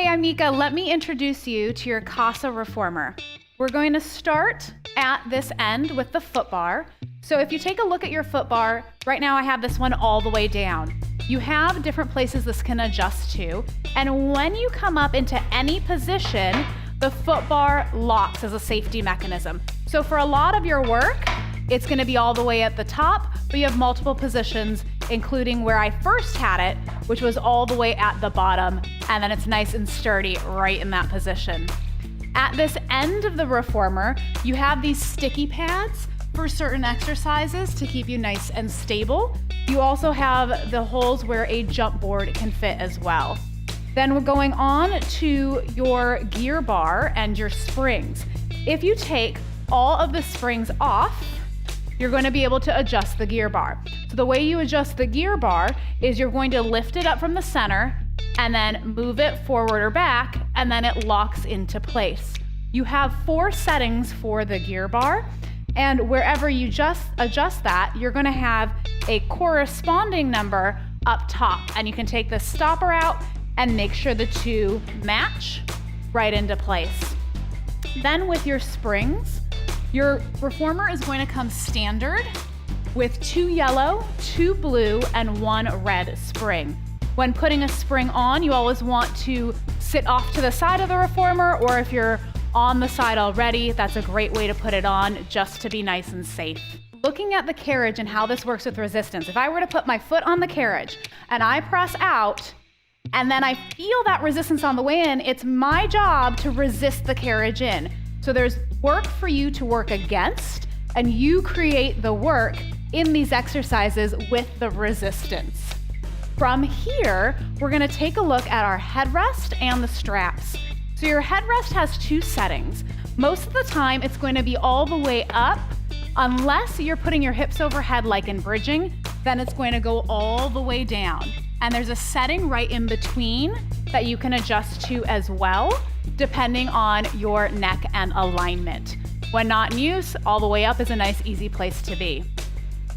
Hey, I'm Mika. Let me introduce you to your Casa reformer. We're going to start at this end with the foot bar. So if you take a look at your foot bar, right now I have this one all the way down. You have different places this can adjust to, and when you come up into any position, the foot bar locks as a safety mechanism. So for a lot of your work, it's going to be all the way at the top, but you have multiple positions, including where I first had it, which was all the way at the bottom, and then it's nice and sturdy right in that position. At this end of the reformer, you have these sticky pads for certain exercises to keep you nice and stable. You also have the holes where a jump board can fit as well. Then we're going on to your gear bar and your springs. If you take all of the springs off, you're going to be able to adjust the gear bar. So the way you adjust the gear bar is you're going to lift it up from the center and then move it forward or back, and then it locks into place. You have 4 settings for the gear bar, and wherever you just adjust that, you're going to have a corresponding number up top, and you can take the stopper out and make sure the two match right into place. Then with your springs, your reformer is going to come standard with 2 yellow, 2 blue, and 1 red spring. When putting a spring on, you always want to sit off to the side of the reformer, or if you're on the side already, that's a great way to put it on just to be nice and safe. Looking at the carriage and how this works with resistance, if I were to put my foot on the carriage and I press out, and then I feel that resistance on the way in, it's my job to resist the carriage in. So there's work for you to work against, and you create the work in these exercises with the resistance. From here, we're gonna take a look at our headrest and the straps. So your headrest has 2 settings. Most of the time, it's going to be all the way up, unless you're putting your hips overhead like in bridging, then it's going to go all the way down. And there's a setting right in between that you can adjust to as well, depending on your neck and alignment. When not in use, all the way up is a nice, easy place to be.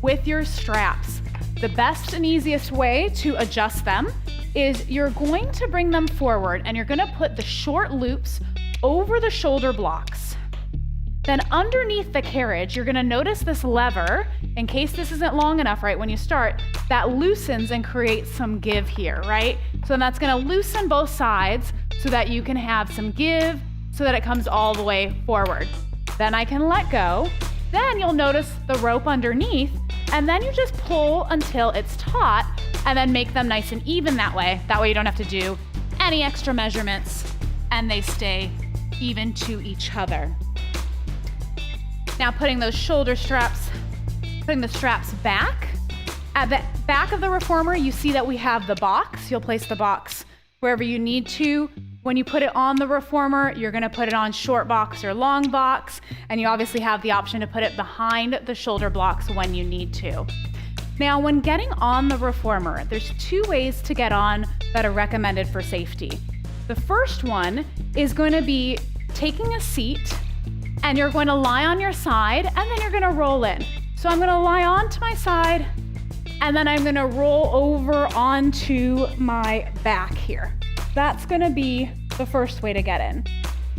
With your straps, the best and easiest way to adjust them is you're going to bring them forward and you're gonna put the short loops over the shoulder blocks. Then underneath the carriage, you're gonna notice this lever, in case this isn't long enough right when you start, that loosens and creates some give here, right? So that's gonna loosen both sides so that you can have some give so that it comes all the way forward. Then I can let go. Then you'll notice the rope underneath, and then you just pull until it's taut and then make them nice and even that way. That way you don't have to do any extra measurements and they stay even to each other. Now putting those shoulder straps, putting the straps back. At the back of the reformer, you see that we have the box. You'll place the box wherever you need to. When you put it on the reformer, you're gonna put it on short box or long box, and you obviously have the option to put it behind the shoulder blocks when you need to. Now, when getting on the reformer, there's 2 ways to get on that are recommended for safety. The first one is going to be taking a seat, and you're going to lie on your side, and then you're going to roll in. So I'm going to lie onto my side, and then I'm going to roll over onto my back here. That's going to be the first way to get in.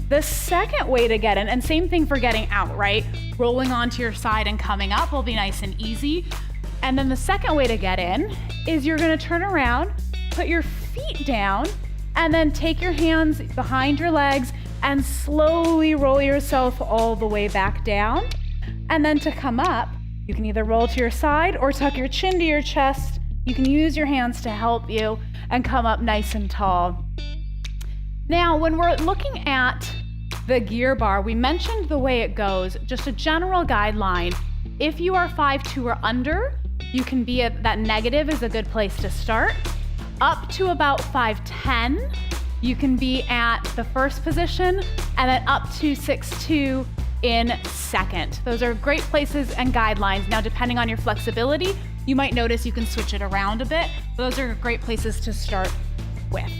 The second way to get in, and same thing for getting out, right? Rolling onto your side and coming up will be nice and easy. And then the second way to get in is you're gonna turn around, put your feet down, and then take your hands behind your legs and slowly roll yourself all the way back down. And then to come up, you can either roll to your side or tuck your chin to your chest. You can use your hands to help you and come up nice and tall. Now, when we're looking at the gear bar, we mentioned the way it goes, just a general guideline. If you are 5'2" or under, you can be at that negative is a good place to start. Up to about 5'10", you can be at the first position, and then up to 6'2" in second. Those are great places and guidelines. Now, depending on your flexibility, you might notice you can switch it around a bit. Those are great places to start with.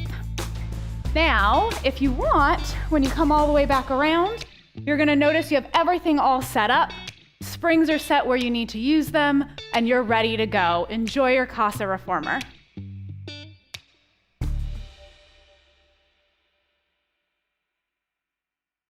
Now, if you want, when you come all the way back around, you're gonna notice you have everything all set up. Springs are set where you need to use them, and you're ready to go. Enjoy your Casa reformer.